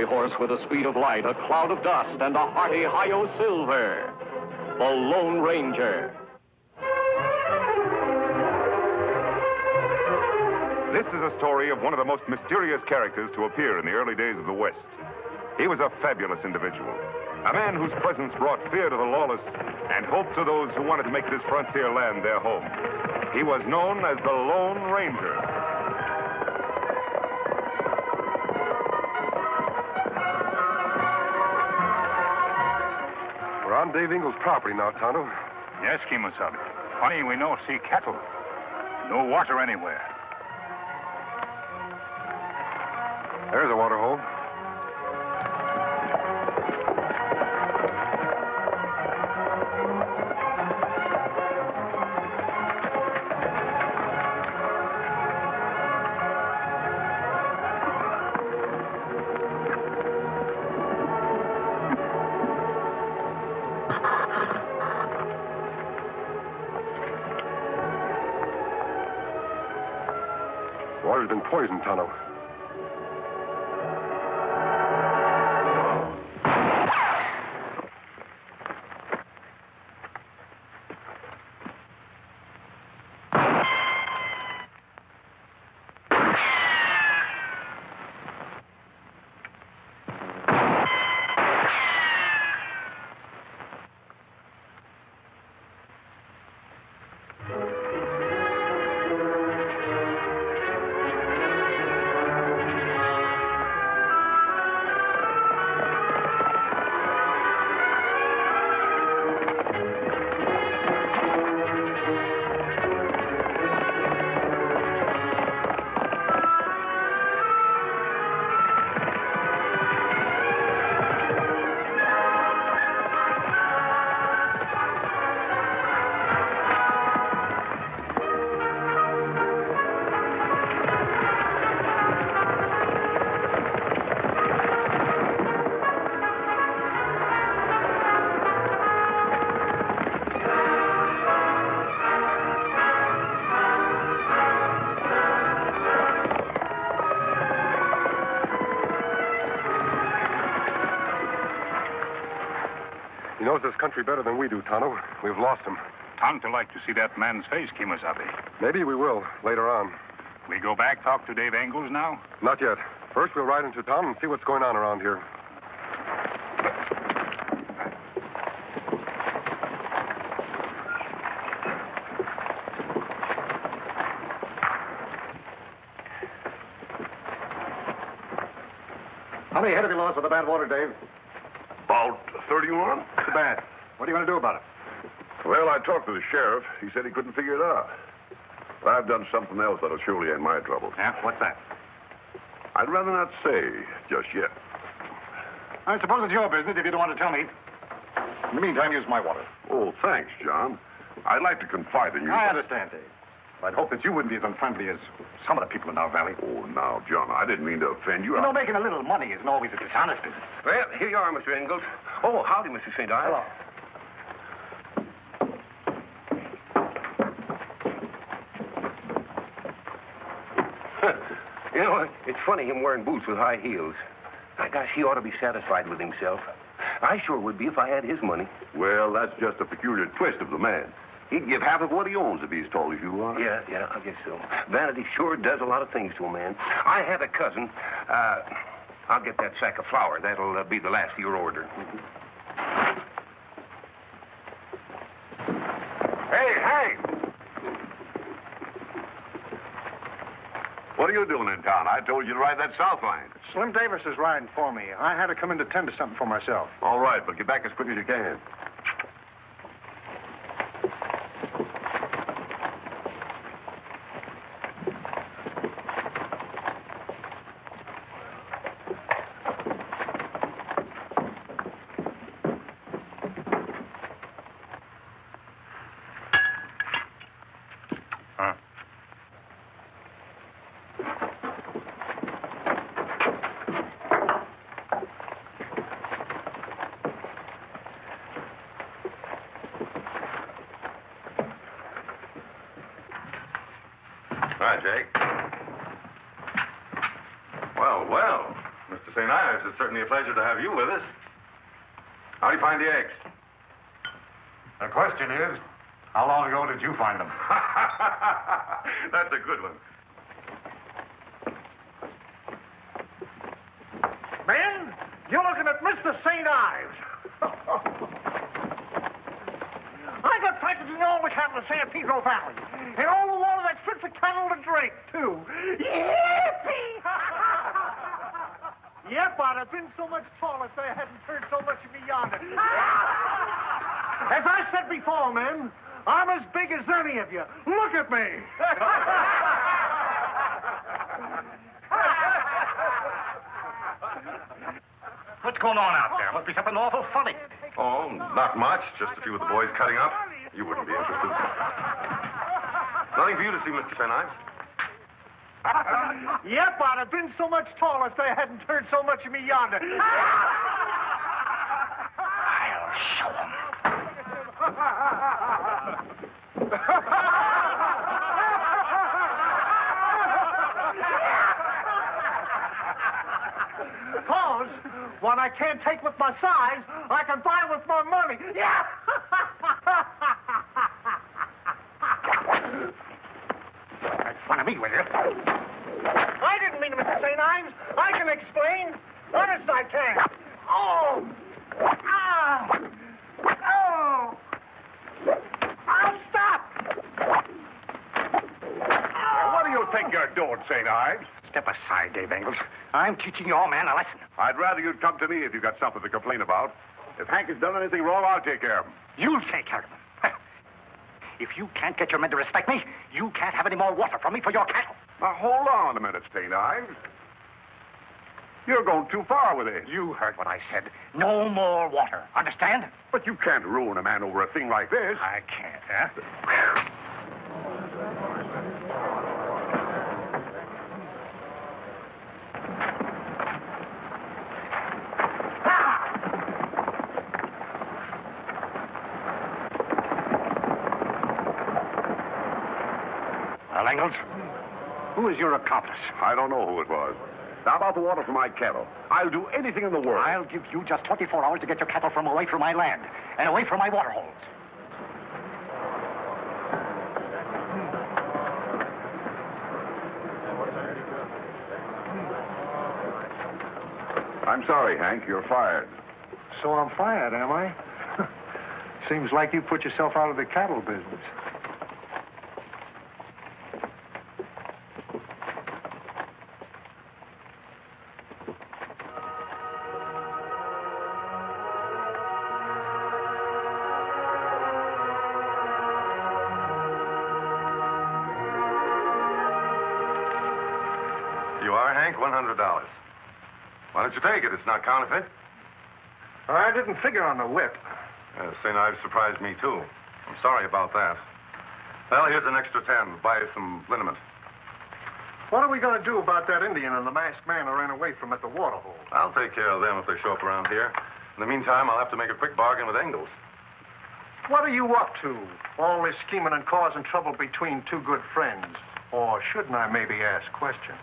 cavalry horse with the speed of light, a cloud of dust, and a hearty Hi-Yo Silver, the Lone Ranger. This is a story of one of the most mysterious characters to appear in the early days of the West. He was a fabulous individual, a man whose presence brought fear to the lawless and hope to those who wanted to make this frontier land their home. He was known as the Lone Ranger. We're on Dave Ingles' property now, Tonto. Yes, Kimosabe. Funny, we no see cattle. No water anywhere. There's a water hole. Water's been poisoned, Tonto. He knows this country better than we do, Tonto. We've lost him. Tonto like to see that man's face, Kimosabe. Maybe we will, later on. We go back, talk to Dave Ingles now? Not yet. First, we'll ride into town and see what's going on around here. How many head have you lost with the bad water, Dave? About 31. Too bad. What are you going to do about it? Well, I talked to the sheriff. He said he couldn't figure it out. But I've done something else that'll surely end my trouble. Yeah? What's that? I'd rather not say just yet. I suppose it's your business if you don't want to tell me. In the meantime, use my water. Oh, thanks, John. I'd like to confide in you. I understand, Dave. I'd hope that you wouldn't be as unfriendly as some of the people in our valley. Oh, now, John, I didn't mean to offend you. You know, making a little money isn't always a dishonest business. Well, here you are, Mr. Ingalls. Oh, howdy, Mr. St. Ives. Hello. You know, it's funny him wearing boots with high heels. My gosh, he ought to be satisfied with himself. I sure would be if I had his money. Well, that's just a peculiar twist of the man. He'd give half of what he owns if he's as tall as you are. Yeah, I guess so. Vanity sure does a lot of things to a man. I had a cousin. I'll get that sack of flour. That'll be the last of your order. Hey! What are you doing in town? I told you to ride that south line. Slim Davis is riding for me. I had to come in to tend to something for myself. All right, but get back as quick as you can. All right, Jake. Well, Mr. Mr. St. Ives, it's certainly a pleasure to have you with us. How do you find the eggs? The question is, how long ago did you find them? That's a good one. Man, you're looking at Mr. St. Ives. I got practically all the cattle in San Pedro Valley. And all the water that's fit for cattle to drink, too. Yippee! Yep, I'd have been so much taller if they hadn't heard so much of me yonder. As I said before, men, I'm as big as any of you. Look at me. What's going on out there? Must be something awful funny. Oh, not much. Just a few of the boys cutting up. You wouldn't be interested. Nothing for you to see, Mr. St. Ives. Yep, I'd have been so much taller if they hadn't heard so much of me yonder. I'll show 'em. Cause what I can't take with my size, I can buy with my money. Yeah! Make fun of me, will you? I didn't mean to, Mr. St. Ives. I can explain. Honest, I can. Oh! Ah! Oh! I'll stop! What do you think you're doing, St. Ives? Step aside, Dave Engels. I'm teaching your man a lesson. I'd rather you'd come to me if you got something to complain about. If Hank has done anything wrong, I'll take care of him. You'll take care of him. If you can't get your men to respect me, you can't have any more water from me for your cattle. Now, hold on a minute, St. Ives. You're going too far with this. You heard what I said. No more water. Understand? But you can't ruin a man over a thing like this. I can't, huh? Well, Engels, who is your accomplice? I don't know who it was. Now, about the water for my cattle. I'll do anything in the world. I'll give you just 24 hours to get your cattle from away from my land and away from my water holes. I'm sorry, Hank. You're fired. So I'm fired, am I? Seems like you put yourself out of the cattle business. You are, Hank? $100. Why don't you take it? It's not counterfeit. I didn't figure on the whip. St. Ives surprised me, too. I'm sorry about that. Well, here's an extra 10. Buy you some liniment. What are we going to do about that Indian and the masked man who ran away from at the water hole? I'll take care of them if they show up around here. In the meantime, I'll have to make a quick bargain with Engels. What are you up to? All this scheming and causing trouble between two good friends. Or shouldn't I maybe ask questions?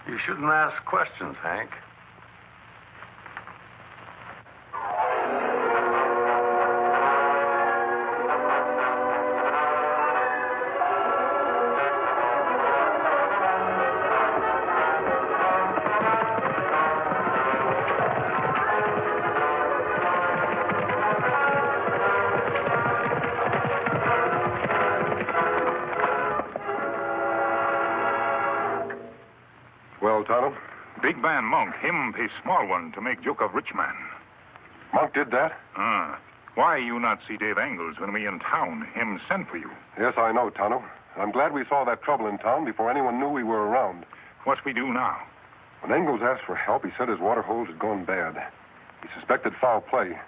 You shouldn't ask questions, Hank. Well, Tonto, Big man Monk, him pay small one to make joke of rich man. Monk did that? Why you not see Dave Engels when we in town? Him sent for you. Yes, I know, Tonto. I'm glad we saw that trouble in town before anyone knew we were around. What we do now? When Engels asked for help, he said his water holes had gone bad. He suspected foul play.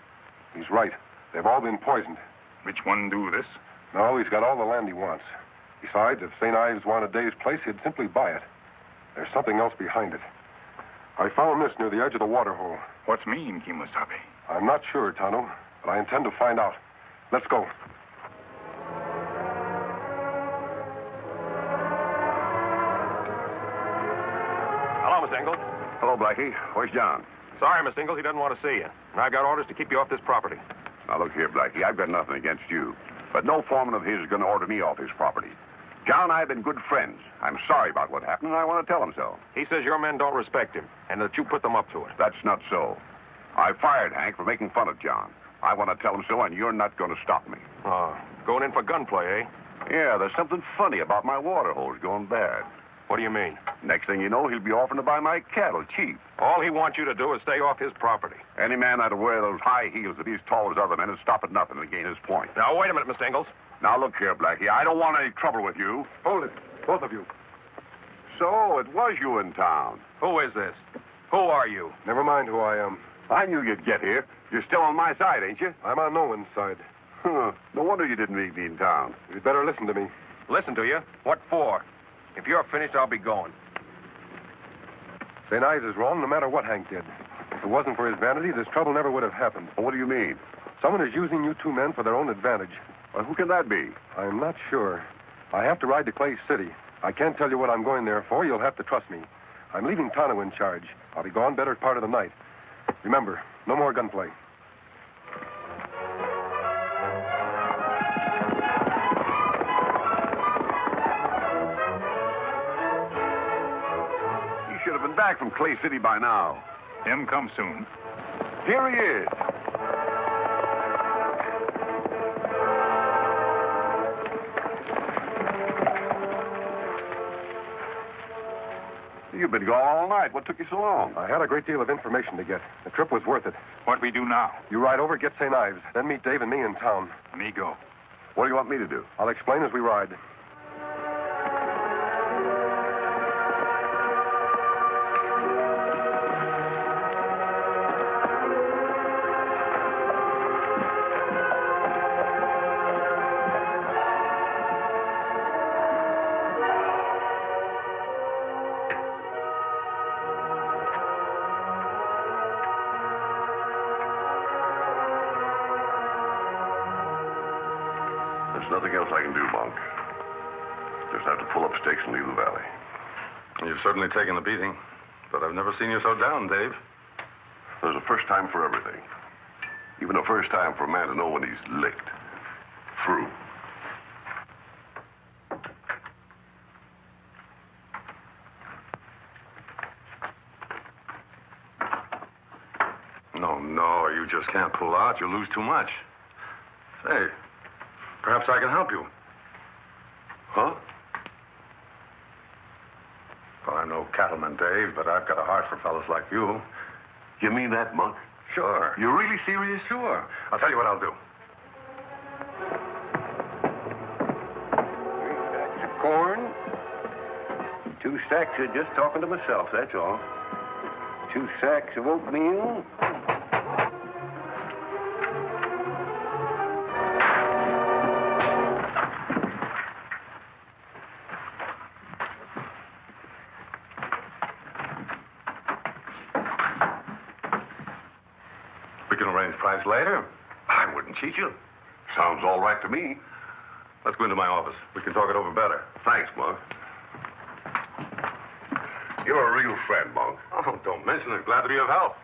He's right. They've all been poisoned. Which one do this? No, he's got all the land he wants. Besides, if St. Ives wanted Dave's place, he'd simply buy it. There's something else behind it. I found this near the edge of the water hole. What's mean, Kimosabe? I'm not sure, Tonto, but I intend to find out. Let's go. Hello, Miss Engel. Hello, Blackie. Where's John? Sorry, Miss Ingalls, he doesn't want to see you. And I've got orders to keep you off this property. Now, look here, Blackie. I've got nothing against you. But no foreman of his is going to order me off his property. John and I have been good friends. I'm sorry about what happened, and I want to tell him so. He says your men don't respect him, and that you put them up to it. That's not so. I fired Hank for making fun of John. I want to tell him so, and you're not going to stop me. Going in for gunplay, eh? Yeah, there's something funny about my water hose going bad. What do you mean? Next thing you know, he'll be offering to buy my cattle cheap. All he wants you to do is stay off his property. Any man that'll wear those high heels to be as tall as other men and stop at nothing to gain his point. Now, wait a minute, Mr. Ingalls. Now, look here, Blackie. I don't want any trouble with you. Hold it, both of you. So, it was you in town. Who is this? Who are you? Never mind who I am. I knew you'd get here. You're still on my side, ain't you? I'm on no one's side. Huh. No wonder you didn't meet me in town. You'd better listen to me. Listen to you? What for? If you're finished, I'll be going. St. Ives is wrong no matter what Hank did. If it wasn't for his vanity, this trouble never would have happened. Well, what do you mean? Someone is using you two men for their own advantage. Well, who can that be? I'm not sure. I have to ride to Clay City. I can't tell you what I'm going there for. You'll have to trust me. I'm leaving Tonto in charge. I'll be gone better part of the night. Remember, no more gunplay. He should have been back from Clay City by now. Him come soon. Here he is. You've been gone all night. What took you so long? I had a great deal of information to get. The trip was worth it. What we do now? You ride over, get St. Ives, then meet Dave and me in town. Me go. What do you want me to do? I'll explain as we ride. There's nothing else I can do, Monk. Just have to pull up stakes and leave the valley. You've certainly taken a beating, but I've never seen you so down, Dave. There's a first time for everything. Even a first time for a man to know when he's licked. Through. No, you just can't pull out. You'll lose too much. Say, perhaps I can help you. Huh? Well, I'm no cattleman, Dave, but I've got a heart for fellas like you. You mean that, Monk? Sure. You're really serious? Sure. I'll tell you what I'll do. 3 sacks of corn. 2 sacks of just talking to myself, that's all. 2 sacks of oatmeal. We can arrange price later. I wouldn't cheat you. Sounds all right to me. Let's go into my office. We can talk it over better. Thanks, Monk. You're a real friend, Monk. Oh, don't mention it. Glad to be of help.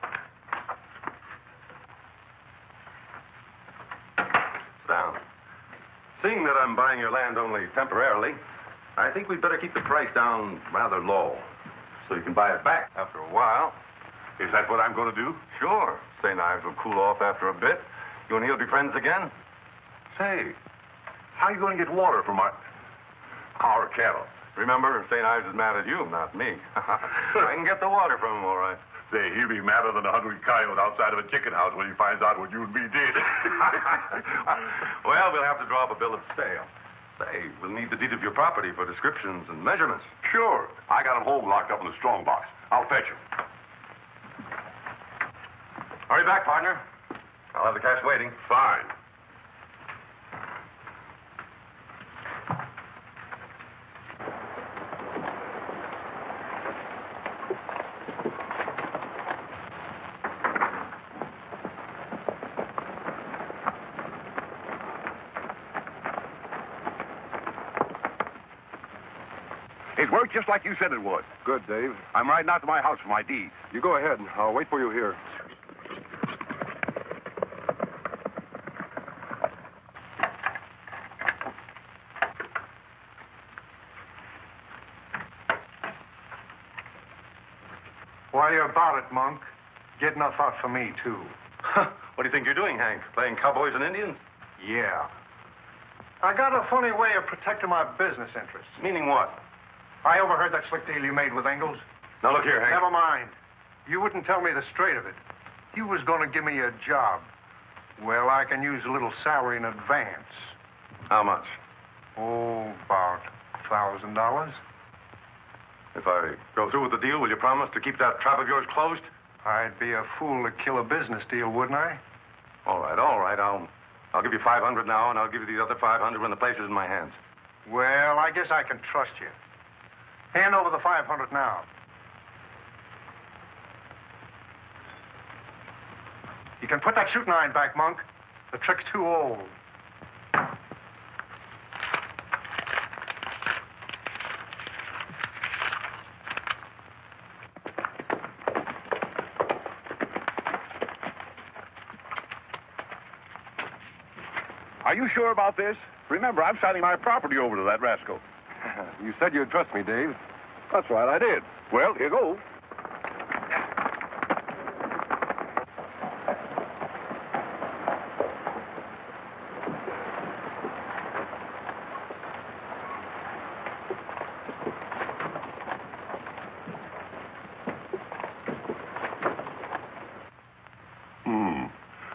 Sit down. Seeing that I'm buying your land only temporarily, I think we'd better keep the price down rather low, so you can buy it back after a while. Is that what I'm going to do? Sure. St. Ives will cool off after a bit. You and he'll be friends again. Say, how are you going to get water from our cattle? Remember, St. Ives is mad at you, not me. I can get the water from him, all right. Say, he'll be madder than a hungry coyote outside of a chicken house when he finds out what you and me did. Well, we'll have to draw up a bill of sale. Say, we'll need the deed of your property for descriptions and measurements. Sure. I got him home locked up in the strong box. I'll fetch him. Hurry back, partner. I'll have the cash waiting. Fine. It worked just like you said it would. Good, Dave. I'm riding out to my house for my deed. You go ahead. I'll wait for you here. While you're about it, Monk, get enough out for me, too. What do you think you're doing, Hank? Playing cowboys and Indians? Yeah. I got a funny way of protecting my business interests. Meaning what? I overheard that slick deal you made with Ingalls. Now, look here, Hank. Never mind. You wouldn't tell me the straight of it. You was going to give me a job. Well, I can use a little salary in advance. How much? Oh, about $1,000. If I go through with the deal, will you promise to keep that trap of yours closed? I'd be a fool to kill a business deal, wouldn't I? All right, all right. I'll give you $500 now, and I'll give you the other $500 when the place is in my hands. Well, I guess I can trust you. Hand over the $500 now. You can put that shooting iron back, Monk. The trick's too old. Are you sure about this? Remember, I'm signing my property over to that rascal. You said you'd trust me, Dave. That's right, I did. Well, here goes.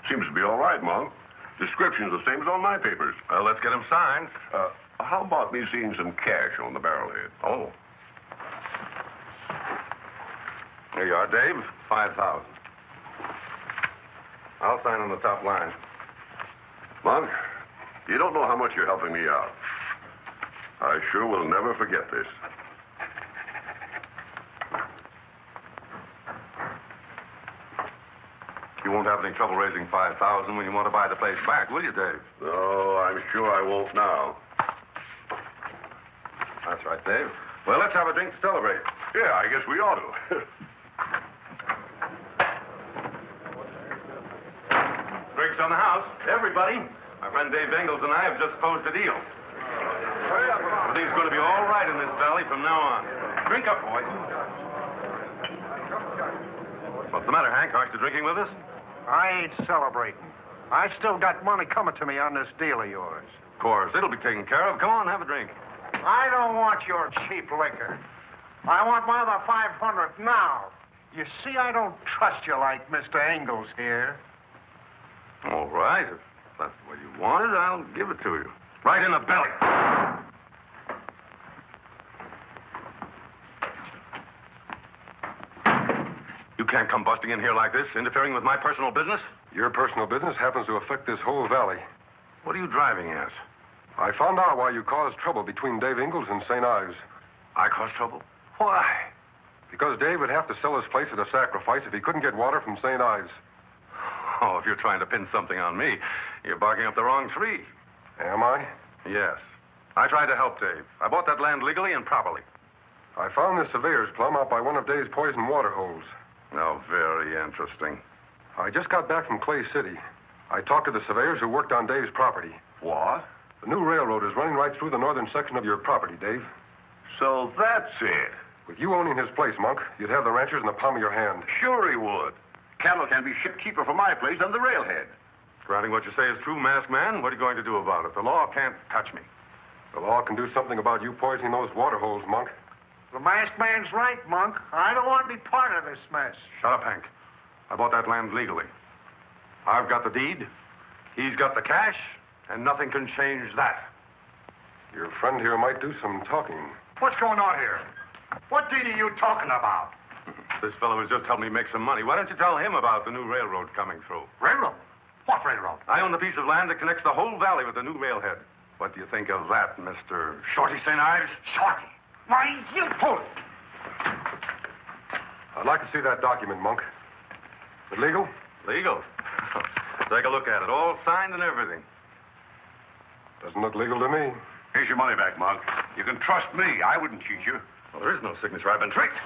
Seems to be all right, Monk. Description's the same as on my papers. Well, let's get him signed. How about me seeing some cash on the barrelhead? Oh. Here you are, Dave. 5,000. I'll sign on the top line. Monk, you don't know how much you're helping me out. I sure will never forget this. You won't have any trouble raising 5,000 when you want to buy the place back, will you, Dave? No, I'm sure I won't now. That's right, Dave. Well, let's have a drink to celebrate. Yeah, I guess we ought to. Drinks on the house. Everybody. My friend Dave Ingalls and I have just closed a deal. Everything's going to be all right in this valley from now on. Drink up, boys. What's the matter, Hank? Aren't you drinking with us? I ain't celebrating. I still got money coming to me on this deal of yours. Of course. It'll be taken care of. Come on, have a drink. I don't want your cheap liquor. I want my other $500 now. You see, I don't trust you like Mr. Ingalls here. All right. If that's the way you want it, I'll give it to you. Right in the belly. You can't come busting in here like this, interfering with my personal business. Your personal business happens to affect this whole valley. What are you driving at? I found out why you caused trouble between Dave Ingalls and St. Ives. I caused trouble? Why? Because Dave would have to sell his place at a sacrifice if he couldn't get water from St. Ives. Oh, if you're trying to pin something on me, you're barking up the wrong tree. Am I? Yes. I tried to help Dave. I bought that land legally and properly. I found this surveyor's plum out by one of Dave's poison water holes. Oh, very interesting. I just got back from Clay City. I talked to the surveyors who worked on Dave's property. What? The new railroad is running right through the northern section of your property, Dave. So that's it. With you owning his place, Monk, you'd have the ranchers in the palm of your hand. Sure he would. Cattle can be shipped cheaper from my place than the railhead. Granting what you say is true, masked man, what are you going to do about it? The law can't touch me. The law can do something about you poisoning those water holes, Monk. The masked man's right, Monk. I don't want to be part of this mess. Shut up, Hank. I bought that land legally. I've got the deed. He's got the cash, and nothing can change that. Your friend here might do some talking. What's going on here? What deed are you talking about? This fellow has just helped me make some money. Why don't you tell him about the new railroad coming through? Railroad? What railroad? I own the piece of land that connects the whole valley with the new railhead. What do you think of that, Mr. Shorty St. Ives? Shorty? Why, you fool! I'd like to see that document, Monk. Is it legal? Legal? Take a look at it. All signed and everything. Doesn't look legal to me. Here's your money back, Monk. You can trust me. I wouldn't cheat you. Well, there is no signature. I've been tricked.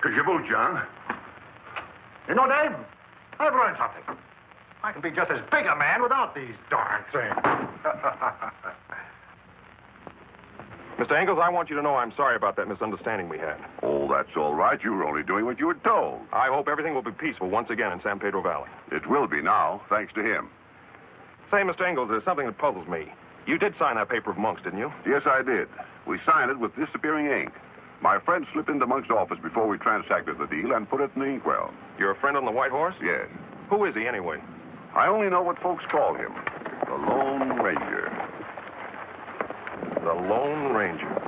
Could you boot, John? You know, Dave, I've learned something. I can be just as big a man without these darn things. Mr. Engels, I want you to know I'm sorry about that misunderstanding we had. Oh, that's all right. You were only doing what you were told. I hope everything will be peaceful once again in San Pedro Valley. It will be now, thanks to him. Say, Mr. Engels, there's something that puzzles me. You did sign that paper of Monk's, didn't you? Yes, I did. We signed it with disappearing ink. My friend slipped into Monk's office before we transacted the deal and put it in the inkwell. You're a friend on the White Horse? Yes. Who is he, anyway? I only know what folks call him. The Lone Ranger. The Lone Ranger.